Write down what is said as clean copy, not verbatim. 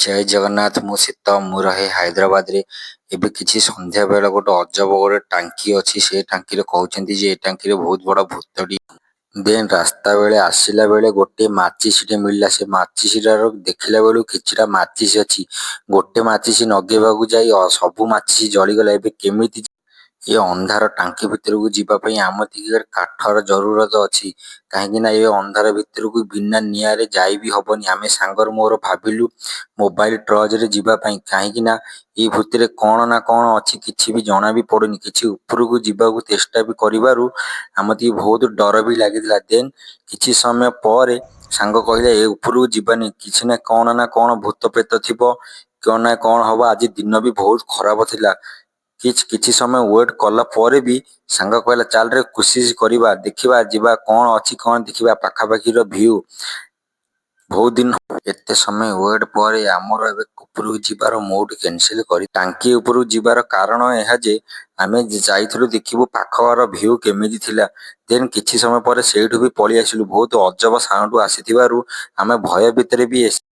ଜୟ ଜଗନ୍ନାଥ। ମୁଁ ରହେ ହାଇଦ୍ରାବାଦରେ। ଏବେ କିଛି ସନ୍ଧ୍ୟା ବେଳେ ଗୋଟେ ଅଜବ ଗୋଟେ ଟାଙ୍କି ଅଛି। ସେ ଟାଙ୍କିରେ କହୁଛନ୍ତି ଯେ ଏ ଟାଙ୍କିରେ ବହୁତ ବଡ଼ ଭୂତଟି। ଦେନ୍ ରାସ୍ତା ବେଳେ ଆସିଲା ବେଳେ ଗୋଟେ ମାଚିସିଟେ ମିଳିଲା। ସେ ମାଚିସିଟାର ଦେଖିଲା ବେଳକୁ କିଛିଟା ମାଚିସି ଅଛି। ଗୋଟେ ମାଚିସି ନଗେଇବାକୁ ଯାଇ ସବୁ ମାଚିସି ଜଳିଗଲା। ଏବେ କେମିତି ଏ ଅନ୍ଧାର ଟାଙ୍କି ଭିତରକୁ ଯିବା ପାଇଁ ଆମ ଟିକେ କାଠର ଜରୁରତ ଅଛି। କାହିଁକି ନା ଏ ଅନ୍ଧାର ଭିତରକୁ ବିନା ନିଆଁରେ ଯାଇ ବି ହବନି। ଆମେ ସାଙ୍ଗର ମୋର ଭାବିଲୁ ମୋବାଇଲ ଟର୍ଚ୍ଚରେ ଯିବା ପାଇଁ। କାହିଁକି ନା ଏଇ ଭିତରେ କ'ଣ ନା କ'ଣ ଅଛି କିଛି ବି ଜଣା ବି ପଡୁନି। କିଛି ଉପରକୁ ଯିବାକୁ ଚେଷ୍ଟା ବି କରିବାରୁ ଆମତିକି ବହୁତ ଡର ବି ଲାଗିଥିଲା। ଦେନ୍ କିଛି ସମୟ ପରେ ସାଙ୍ଗ କହିଲା ଏ ଉପରକୁ ଯିବାନି, କିଛି ନା କ'ଣ ଭୂତ ପ୍ରେତ ଥିବ, କ'ଣ ନା କ'ଣ ହବ। ଆଜି ଦିନ ବି ବହୁତ ଖରାପ ଥିଲା। କିଛି ସମୟ ୱେଟ୍ କଲା ପରେ ବି ସାଙ୍ଗ କହିଲା ଚାଲରେ କୋସିସ କରିବା, ଦେଖିବା ଯିବା କ'ଣ ଅଛି କ'ଣ ଦେଖିବା ପାଖାପାଖିର ଭିଉ। ବହୁତ ଦିନ ଏତେ ସମୟ ୱେଟ୍ ପରେ ଆମର ଏବେ ଉପରକୁ ଯିବାର ମୁଡ୍ କ୍ୟାନସେଲ କରି ଟାଙ୍କି ଉପରକୁ ଯିବାର କାରଣ ଏହା ଯେ ଆମେ ଯାଇଥିଲୁ ଦେଖିବୁ ପାଖର ଭିଉ କେମିତି ଥିଲା। ଦେନ୍ କିଛି ସମୟ ପରେ ସେଇଠୁ ବି ପଳେଇ ଆସିଲୁ। ବହୁତ ଅଜବ ସାଉଣ୍ଡ ଆସିଥିବାରୁ ଆମେ ଭୟ ଭିତରେ ବି